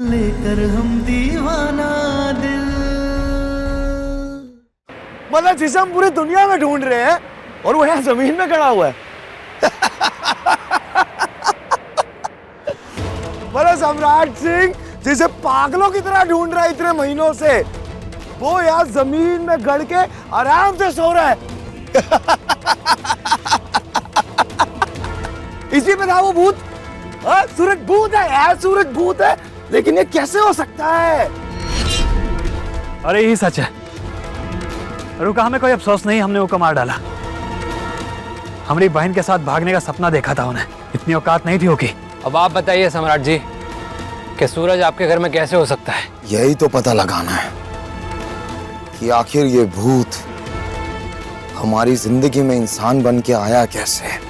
लेकर हम दीवाना दिल। मतलब जिसे हम पूरी दुनिया में ढूंढ रहे हैं और वो यहाँ जमीन में खड़ा हुआ है। मतलब सम्राट सिंह जिसे पागलों की तरह ढूंढ रहा है इतने महीनों से, वो यहाँ जमीन में गड़ के आराम से सो रहा है। इसी में था वो भूत। सूरज भूत है यार, सूरज भूत है, लेकिन ये कैसे हो सकता है? अरे यही सच है। रुका, हमें कोई अफसोस नहीं, हमने वो मार डाला। हमारी बहन के साथ भागने का सपना देखा था उन्हें, इतनी औकात नहीं थी होगी। अब आप बताइए सम्राट जी कि सूरज आपके घर में कैसे हो सकता है? यही तो पता लगाना है कि आखिर ये भूत हमारी जिंदगी में इंसान बन के आया कैसे।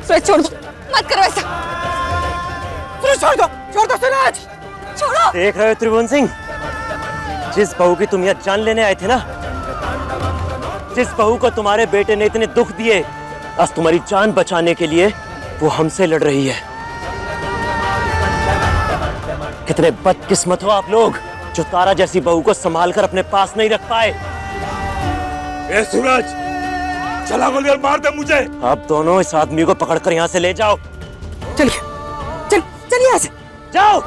सूरज छोड़ दो, मत करो ऐसा। सूरज छोड़ दो, छोड़ दो सूरज, छोड़ो। देख रहे हो त्रिभुवन सिंह, जिस बहू की तुम यहाँ जान लेने आए थे ना, जिस बहू को तुम्हारे बेटे ने इतने दुख दिए, आज तुम्हारी जान बचाने के लिए वो हमसे लड़ रही है। कितने बदकिस्मत हो आप लोग जो तारा जैसी बहू को संभाल कर अपने पास नहीं रख पाए। ए सूरज, चला गोलियां मार दे मुझे। आप दोनों इस आदमी को पकड़कर यहाँ से ले जाओ। चलिए, चलिए यहाँ से जाओ।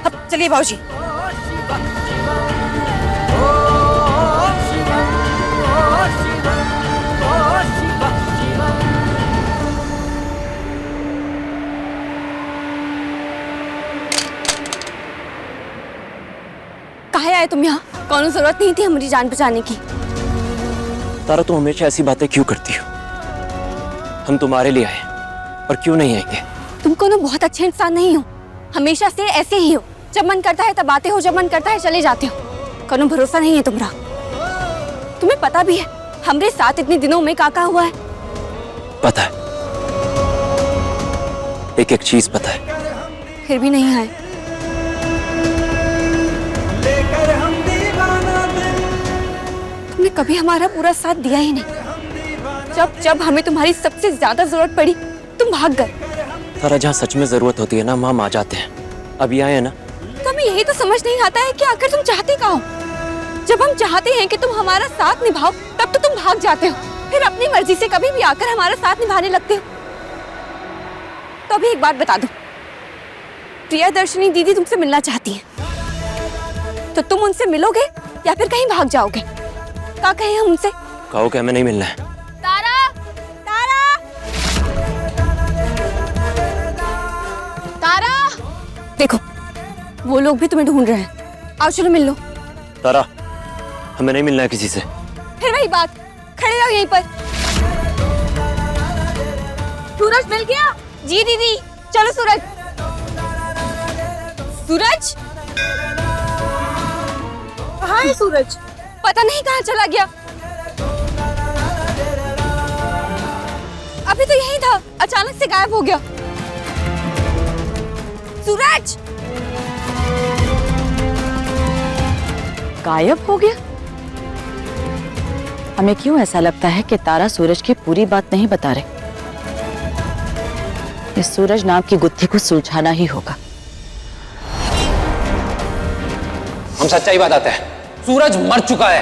अब चलिए बाबूजी। काहे आए तुम यहाँ? कौन जरूरत नहीं थी हमारी जान बचाने की। तारा, तुम हमेशा ऐसी बातें क्यों करती हो? हम तुम्हारे लिए आए और क्यों नहीं आएंगे? तुम कोनो बहुत अच्छे इंसान नहीं हो, हमेशा से ऐसे ही हो। जब मन करता है तब आते हो, जब मन करता है चले जाते हो। कोनो भरोसा नहीं है तुम्हारा। तुम्हें पता भी है हमरे साथ इतने दिनों में क्या हुआ है? पता है, एक एक चीज पता है। फिर भी नहीं आए। तुमने कभी हमारा पूरा साथ दिया ही नहीं। जब जब हमें तुम्हारी सबसे ज्यादा जरूरत पड़ी तुम भाग गए। तारा, जहाँ सच में जरूरत होती है ना, हम आ जाते हैं। अभी आए हैं ना। तो हमें यही तो समझ नहीं आता है कि आखिर तुम चाहते क्या हो? जब हम चाहते हैं कि तुम हमारा साथ निभाओ तब तो तुम भाग जाते हो, फिर अपनी मर्जी से कभी भी आकर हमारा साथ निभाने लगते हो। तो अभी एक बात बता दो, प्रियदर्शनी दीदी तुमसे मिलना चाहती है तो तुम उनसे मिलोगे या फिर कहीं भाग जाओगे? क्या कहें हम उनसे? कहो कि हमें नहीं मिलना है। तारा, तारा, तारा, देखो वो लोग भी तुम्हें ढूंढ रहे हैं। आओ चलो मिल लो। तारा, हमें नहीं मिलना है किसी से। फिर वही बात, खड़े रहो यहीं पर। सूरज मिल गया? जी दीदी। चलो सूरज। सूरज कहाँ है सूरज? पता नहीं कहाँ चला गया। अभी तो यही था, अचानक से गायब हो गया। सूरज गायब हो गया? हमें क्यों ऐसा लगता है कि तारा सूरज की पूरी बात नहीं बता रहे? इस सूरज नाम की गुत्थी को सुलझाना ही होगा। हम सच्चाई बताते हैं, सूरज मर चुका है।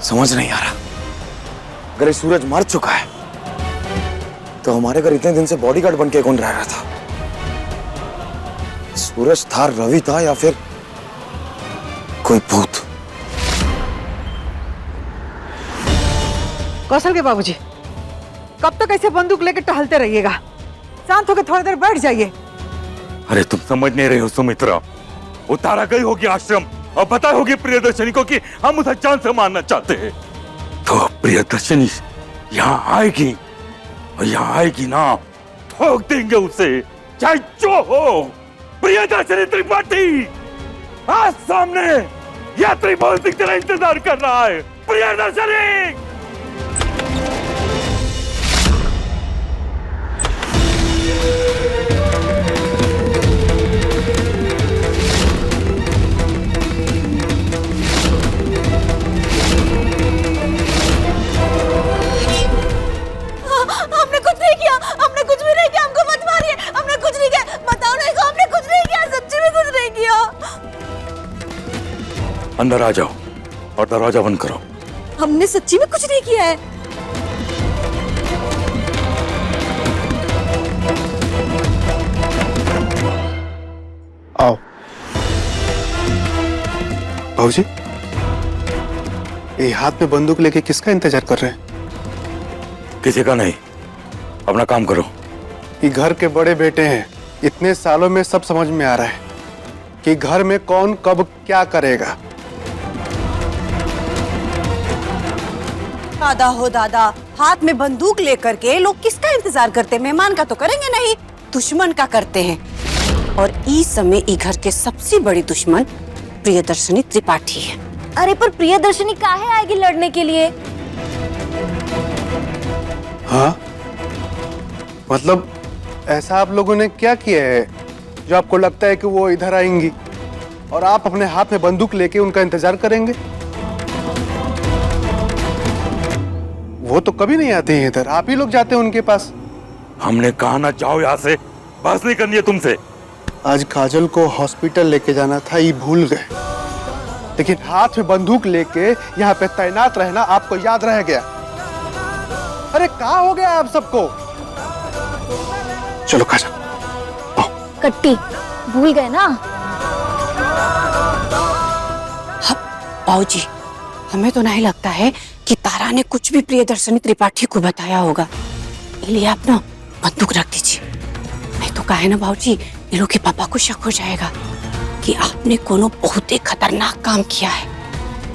समझ नहीं आ रहा, अगर ये सूरज मर चुका है तो हमारे घर इतने दिन से बॉडीगार्ड बन के कौन रह रहा था? सूरज था, रवि था, या फिर कोई भूत? कौशल के बाबूजी, कब तक ऐसे बंदूक लेके टहलते रहिएगा? शांत होकर थोड़ी देर बैठ जाइए। अरे तुम समझ नहीं रहे हो सुमित्रा, वो तारा गई होगी आश्रम और पता होगी प्रियदर्शनी को कि हम उसे जान से मारना चाहते हैं। तो प्रियदर्शनी यहाँ आएगी, और यहाँ आएगी ना ठोक देंगे उसे, चाहे जो हो। प्रियदर्शनी त्रिपाठी आज सामने यह त्रिभुवन सिंह तेरा इंतजार कर रहा है। प्रियदर्शनी! हमने कुछ नहीं किया, हमने कुछ भी नहीं किया, हमको मत मारिए, हमने कुछ नहीं किया, बताओ नहीं को हमने कुछ नहीं किया, सच्ची में कुछ नहीं किया। अंदर आ जाओ और दरवाजा बंद करो। हमने सच्ची में कुछ नहीं किया है। आओ भाऊजी, ये हाथ में बंदूक लेके किसका इंतजार कर रहे हैं? किसी का नहीं, अपना काम करो। ये घर के बड़े बेटे हैं, इतने सालों में सब समझ में आ रहा है कि घर में कौन कब क्या करेगा। दादा हो दादा, हाथ में बंदूक लेकर के लोग किसका इंतजार करते हैं? मेहमान का तो करेंगे नहीं, दुश्मन का करते हैं। और इस समय ई घर के सबसे बड़ी दुश्मन प्रियदर्शनी त्रिपाठी है। अरे पर प्रियदर्शनी काहे आएगी लड़ने के लिए? हाँ, मतलब ऐसा आप लोगों ने क्या किया है जो आपको लगता है कि वो इधर आएंगी और आप अपने हाथ में बंदूक लेके उनका इंतजार करेंगे? वो तो कभी नहीं आते हैं इधर, आप ही लोग जाते हैं उनके पास। हमने कहा ना जाओ यहाँ से, बस नहीं करनी है तुमसे। आज काजल को हॉस्पिटल लेके जाना था, ये भूल गए, लेकिन हाथ में बंदूक लेके यहाँ पे तैनात रहना आपको याद रह गया। अरे कहाँ हो गया आप सबको? चलो काजल। कट्टी भूल गए ना? बाबूजी, हमें तो नहीं लगता है कि तारा ने कुछ भी प्रियदर्शनी त्रिपाठी को बताया होगा, इसलिए आप ना बंदूक रख दीजिए। नहीं तो कहे ना बाबूजी, ये लोग के पापा को शक हो जाएगा कि आपने कोनो बहुत ही खतरनाक काम किया है,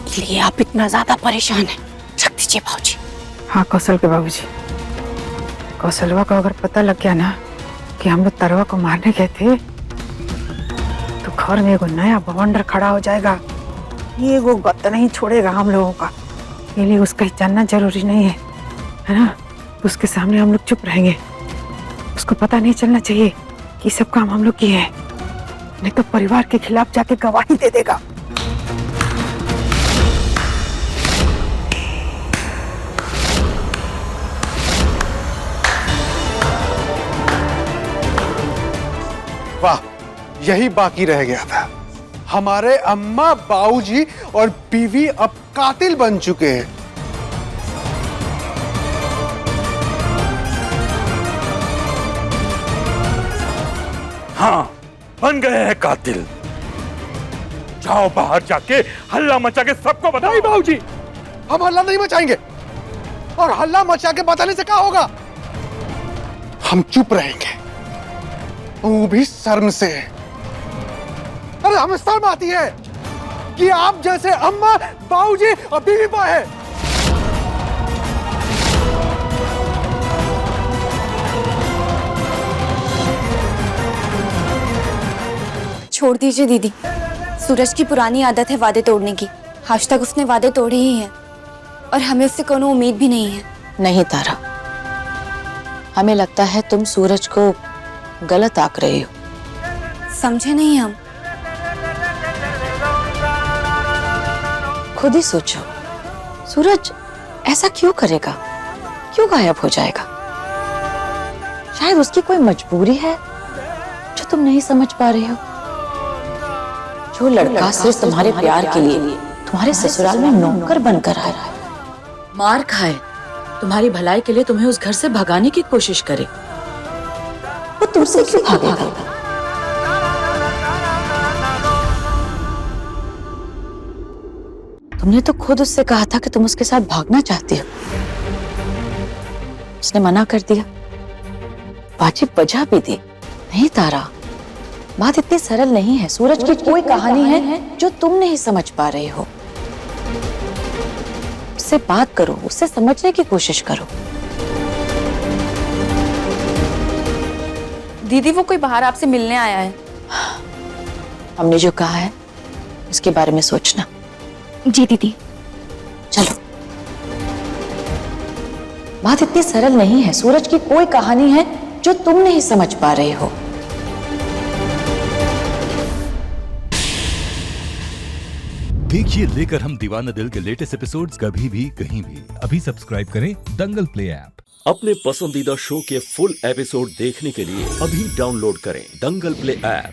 इसलिए आप इतना ज्यादा परेशान हैं। रख दीजिए बाबूजी। हाँ कौशल के बाबूजी, कौशलवा को अगर पता लग गया ना कि हम लोग तरवा को मारने गए थे, तो घर में एगो नया बवंडर खड़ा हो जाएगा। ये वो गत नहीं छोड़ेगा हम लोगों का, इसलिए उसका जानना जरूरी नहीं है ना? उसके सामने हम लोग चुप रहेंगे, उसको पता नहीं चलना चाहिए कि सब काम हम लोग किए हैं, नहीं तो परिवार के खिलाफ जाके गवाही दे देगा। वाह, यही बाकी रह गया था। हमारे अम्मा, बाऊजी और बीवी अब कातिल बन चुके हैं। हाँ, बन गए हैं कातिल। जाओ बाहर जाके हल्ला मचा के सबको बताओ। नहीं बाऊजी, हम हल्ला नहीं मचाएंगे, और हल्ला मचा के बताने से क्या होगा? हम चुप रहेंगे, वो भी शर्म से। अरे हमें शर्म आती है कि आप जैसे अम्मा, बाऊजी और बीवी माँ है। छोड़ दीजिए दीदी, सूरज की पुरानी आदत है वादे तोड़ने की। आज तक उसने वादे तोड़े ही हैं और हमें उससे कोनो उम्मीद भी नहीं है। नहीं तारा, हमें लगता है तुम सूरज को गलत आंक रही हो। समझे नहीं हम? खुद ही सोचो, सूरज ऐसा क्यों करेगा? क्यों गायब हो जाएगा? शायद उसकी कोई मजबूरी है जो तुम नहीं समझ पा रहे हो। जो लड़का सिर्फ तुम्हारे प्यार के लिए तुम्हारे ससुराल में नौकर बनकर आ रहा है, मार खाए, तुम्हारी भलाई के लिए तुम्हें उस घर से भगाने की कोशिश करे, वो तुमसे क्यों भागेगा? तुमने तो खुद उससे कहा था कि तुम उसके साथ भागना चाहती हो। उसने मना कर दिया, वाजिब वजह भी दी। नहीं तारा, बात इतनी सरल नहीं है। सूरज की कोई कहानी है जो तुम नहीं समझ पा रहे हो। उससे बात करो, उससे समझने की कोशिश करो। दीदी वो कोई बाहर आपसे मिलने आया है। हमने जो कहा है इसके बारे में सोचना। जी दीदी। चलो। बात इतनी सरल नहीं है। सूरज की कोई कहानी है जो तुम नहीं समझ पा रहे हो। देखिए लेकर हम दीवाना दिल के लेटेस्ट एपिसोड्स कभी भी कहीं भी। अभी सब्सक्राइब करें दंगल प्ले ऐप। अपने पसंदीदा शो के फुल एपिसोड देखने के लिए अभी डाउनलोड करें दंगल प्ले ऐप।